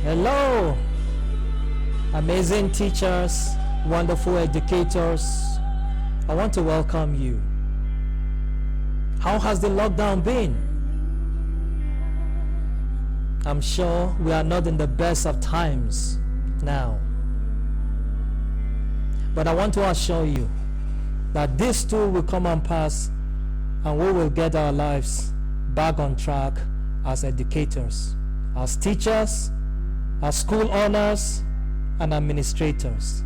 Hello, amazing teachers, wonderful educators. I want to welcome you. How has the lockdown been? I'm sure we are not in the best of times now. But I want to assure you that this too will come and pass, and we will get our lives back on track as educators, as teachers, as school owners, and administrators.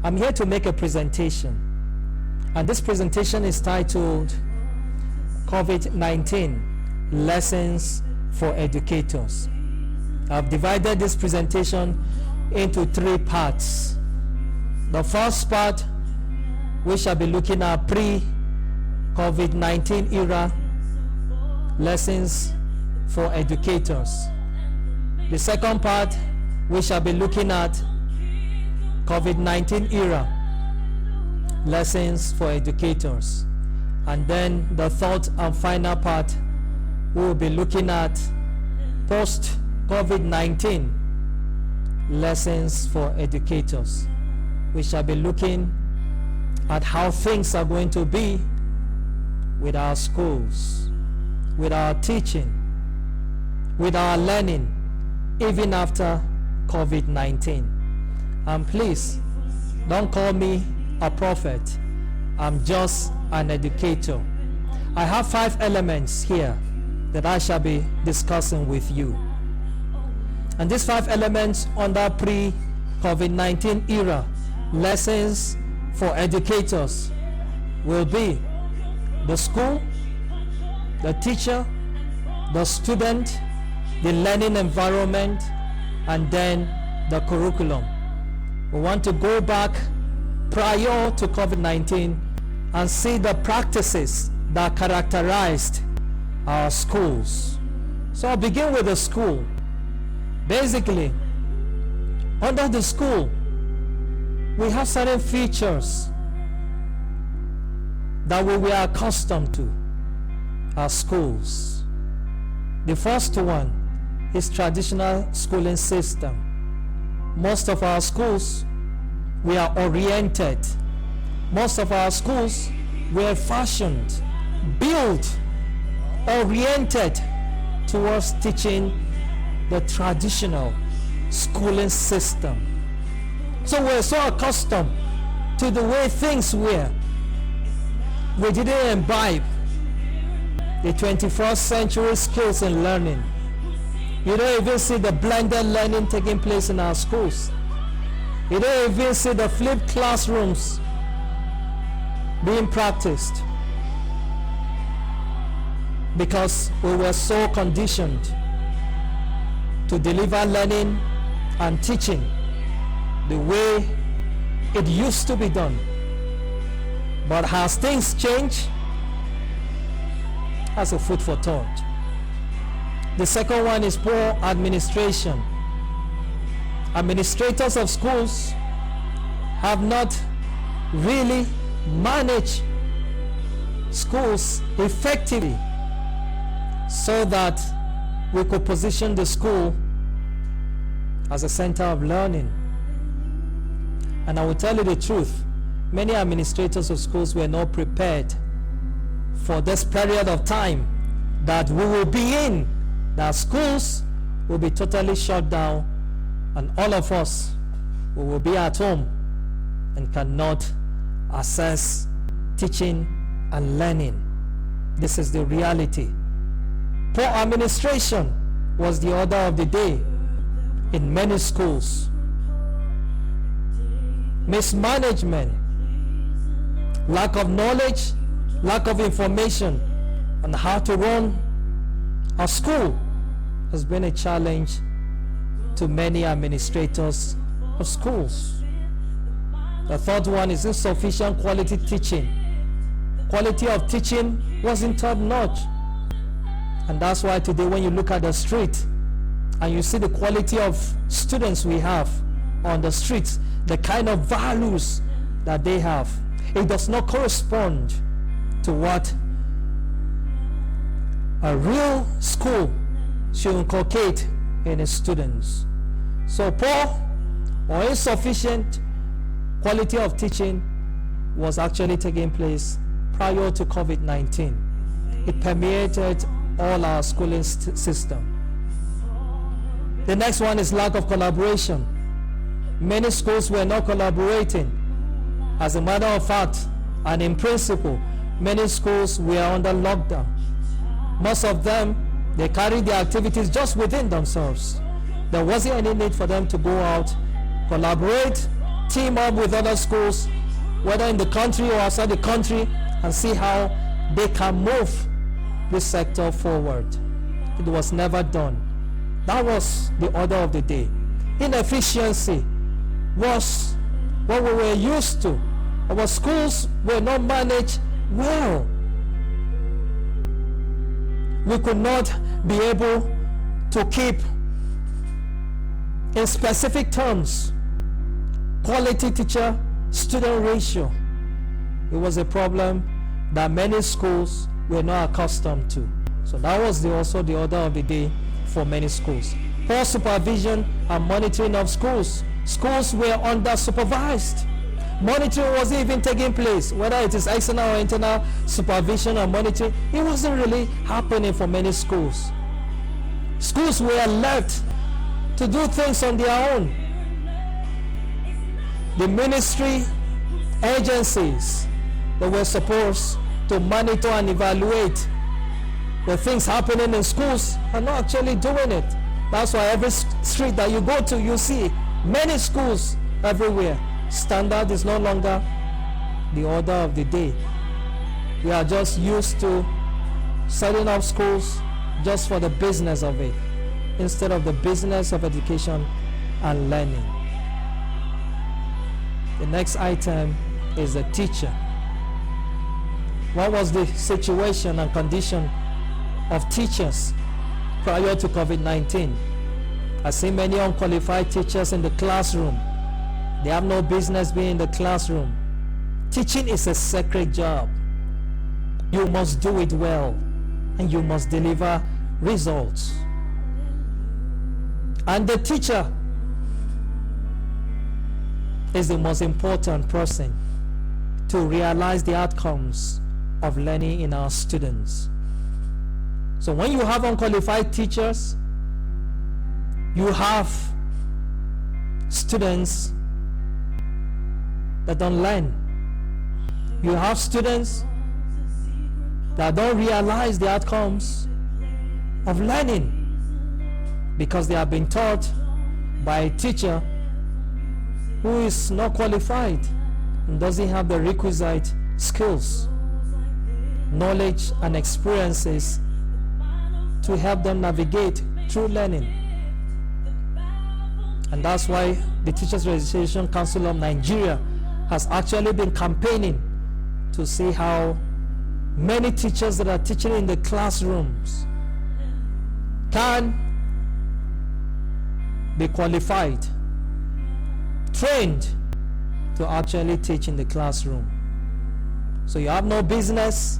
I'm here to make a presentation, and this presentation is titled COVID-19 Lessons for Educators. I've divided this presentation into 3 parts. The first part, we shall be looking at pre-COVID-19 era lessons for educators. The second part, we shall be looking at COVID-19 era lessons for educators. And then the third and final part, we will be looking at post-COVID-19 lessons for educators. We shall be looking at how things are going to be with our schools, with our teaching, with our learning, even after COVID-19. And please, don't call me a prophet. I'm just an educator. I have 5 elements here that I shall be discussing with you. And these 5 elements under pre-COVID-19 era lessons for educators will be the school, the teacher, the student, the learning environment, and then the curriculum. We want to go back prior to COVID-19 and see the practices that characterized our schools. So I'll begin with the school. Basically, under the school, we have certain features that we were accustomed to our schools. The first one is traditional schooling system. Most of our schools were oriented. Most of our schools were fashioned, built, oriented towards teaching the traditional schooling system. So we're so accustomed to the way things were, we didn't imbibe the 21st century skills in learning. You don't even see the blended learning taking place in our schools. You don't even see the flipped classrooms being practiced, because we were so conditioned to deliver learning and teaching the way it used to be done. But has things changed? That's a food for thought. The second one is poor administration. Administrators of schools have not really managed schools effectively so that we could position the school as a center of learning. And I will tell you the truth, many administrators of schools were not prepared for this period of time that we will be in, that schools will be totally shut down and all of us will be at home and cannot access teaching and learning. This is the reality. Poor administration was the order of the day in many schools. Mismanagement, lack of knowledge, lack of information on how to run a school has been a challenge to many administrators of schools. The third one is insufficient quality teaching. Quality of teaching wasn't top-notch. And that's why today when you look at the street and you see the quality of students we have on the streets, the kind of values that they have, it does not correspond to what a real school should inculcate in its students. So poor or insufficient quality of teaching was actually taking place prior to COVID-19. It permeated all our schooling system. The next one is lack of collaboration. Many schools were not collaborating. As a matter of fact, and in principle, many schools were under lockdown. Most of them, they carried their activities just within themselves. There wasn't any need for them to go out, collaborate, team up with other schools, whether in the country or outside the country, and see how they can move this sector forward. It was never done. That was the order of the day. Inefficiency was what we were used to. Our schools were not managed well. We could not be able to keep, in specific terms, quality teacher-student ratio. It was a problem that many schools were not accustomed to. So that was also the order of the day for many schools. Poor supervision and monitoring of schools. Schools were under-supervised. Monitoring wasn't even taking place, whether it is external or internal supervision or monitoring. It wasn't really happening for many schools. Schools were left to do things on their own. The ministry agencies that were supposed to monitor and evaluate the things happening in schools are not actually doing it. That's why every street that you go to, you see many schools everywhere. Standard is no longer the order of the day. We are just used to setting up schools just for the business of it, instead of the business of education and learning. The next item is the teacher. What was the situation and condition of teachers prior to COVID-19? I see many unqualified teachers in the classroom. They have no business being in the classroom. Teaching is a sacred job. You must do it well, and you must deliver results. And the teacher is the most important person to realize the outcomes of learning in our students. So when you have unqualified teachers, you have students that don't learn. You have students that don't realize the outcomes of learning because they have been taught by a teacher who is not qualified and doesn't have the requisite skills, knowledge, and experiences to help them navigate through learning. And that's why the Teachers Registration Council of Nigeria has actually been campaigning to see how many teachers that are teaching in the classrooms can be qualified, trained to actually teach in the classroom. So you have no business,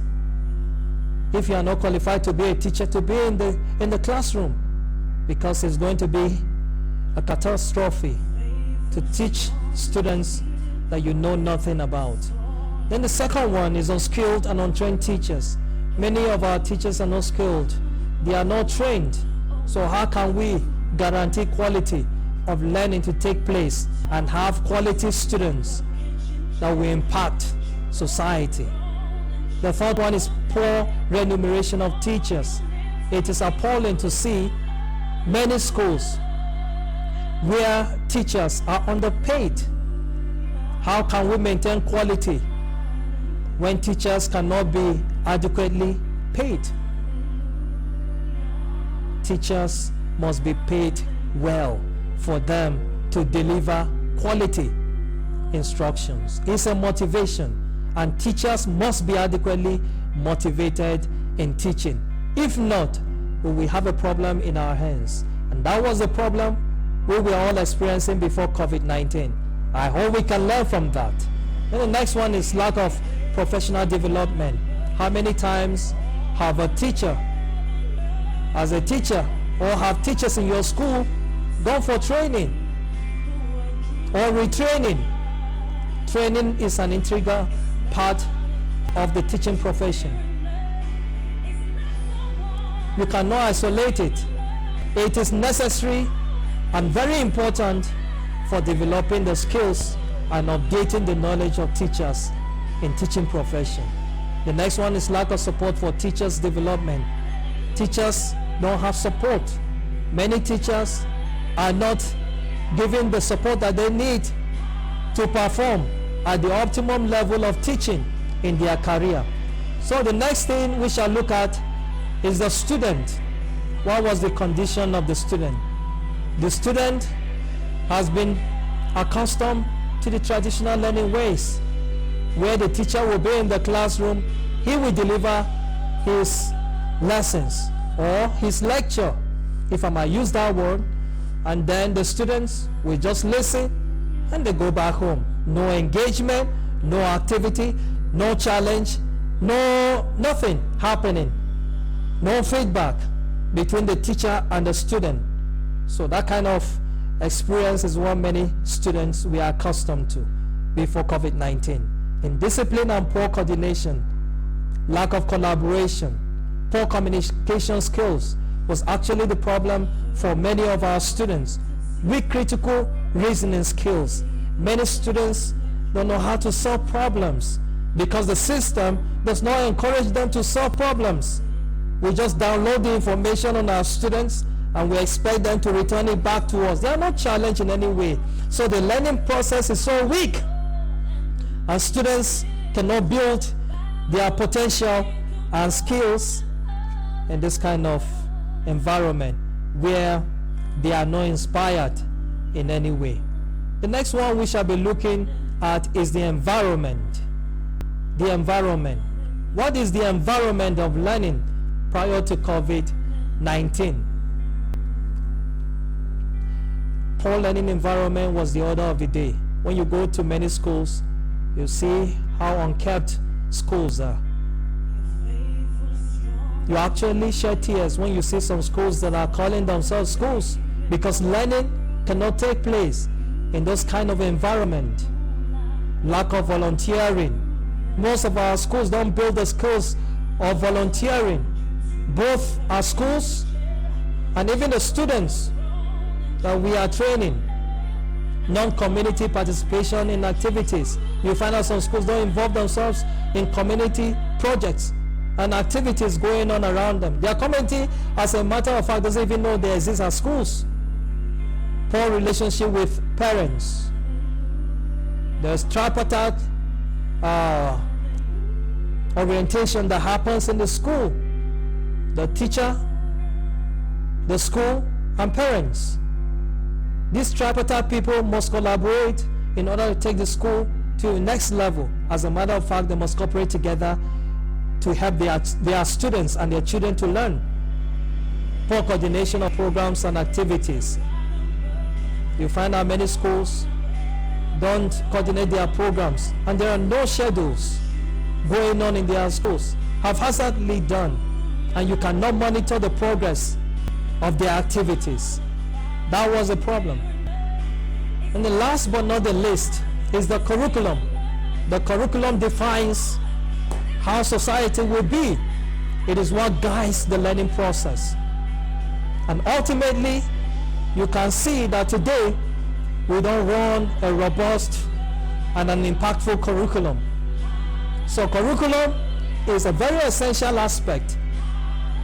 if you are not qualified to be a teacher, to be in the classroom, because it's going to be a catastrophe to teach students that you know nothing about. Then the second one is unskilled and untrained teachers. Many of our teachers are not skilled. They are not trained. So how can we guarantee quality of learning to take place and have quality students that will impact society? The third one is poor remuneration of teachers. It is appalling to see many schools where teachers are underpaid. How can we maintain quality when teachers cannot be adequately paid? Teachers must be paid well for them to deliver quality instructions. It's a motivation, and teachers must be adequately motivated in teaching. If not, we will have a problem in our hands. And that was the problem we were all experiencing before COVID-19. I hope we can learn from that. Then the next one is lack of professional development. How many times have a teacher, as a teacher, or have teachers in your school gone for training or retraining. Training is an integral part of the teaching profession. You cannot isolate it. It is necessary and very important for developing the skills and updating the knowledge of teachers in teaching profession. The next one is lack of support for teachers' development. Teachers don't have support. Many teachers are not given the support that they need to perform at the optimum level of teaching in their career. So the next thing we shall look at is the student. What was the condition of the student? The student has been accustomed to the traditional learning ways, where the teacher will be in the classroom, he will deliver his lessons or his lecture, if I might use that word, and then the students will just listen and they go back home. No engagement, no activity, no challenge, nothing happening, no feedback between the teacher and the student. So that kind of experience is what many students were accustomed to before COVID-19. Indiscipline and poor coordination, lack of collaboration, poor communication skills was actually the problem for many of our students. Weak critical reasoning skills. Many students don't know how to solve problems because the system does not encourage them to solve problems. We just download the information on our students and we expect them to return it back to us. They are not challenged in any way. So the learning process is so weak, and students cannot build their potential and skills in this kind of environment where they are not inspired in any way. The next one we shall be looking at is the environment. The environment. What is the environment of learning prior to COVID-19? Poor learning environment was the order of the day. When you go to many schools, you see how unkept schools are. You actually shed tears when you see some schools that are calling themselves schools, because learning cannot take place in those kind of environment. Lack of volunteering. Most of our schools don't build the skills of volunteering. Both our schools and even the students that we are training. Non-community participation in activities. You find out some schools don't involve themselves in community projects and activities going on around them. Their community, as a matter of fact, doesn't even know they exist as schools. Poor relationship with parents. There's tripartite orientation that happens in the school. The teacher, the school, and parents. These tripartite people must collaborate in order to take the school to the next level. As a matter of fact, they must cooperate together to help their students and their children to learn. Poor coordination of programs and activities. You find out many schools don't coordinate their programs, and there are no schedules going on in their schools, haphazardly done, and you cannot monitor the progress of their activities. That was a problem. And the last but not the least is the curriculum. The curriculum defines how society will be. It is what guides the learning process. And ultimately, you can see that today we don't run a robust and an impactful curriculum. So curriculum is a very essential aspect.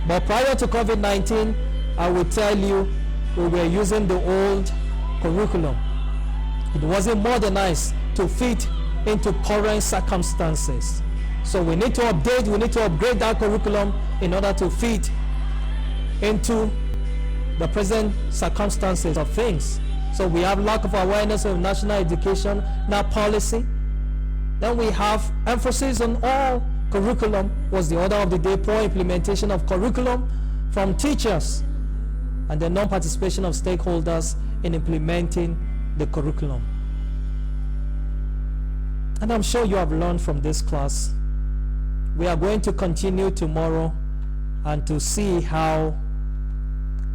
But prior to COVID-19, I will tell you, we were using the old curriculum. It wasn't modernized to fit into current circumstances. So we need to update, we need to upgrade that curriculum in order to fit into the present circumstances of things. So we have lack of awareness of national education, not policy. Then we have emphasis on all curriculum was the order of the day, poor implementation of curriculum from teachers, and the non-participation of stakeholders in implementing the curriculum. And I'm sure you have learned from this class. We are going to continue tomorrow and to see how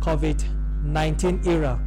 COVID-19 era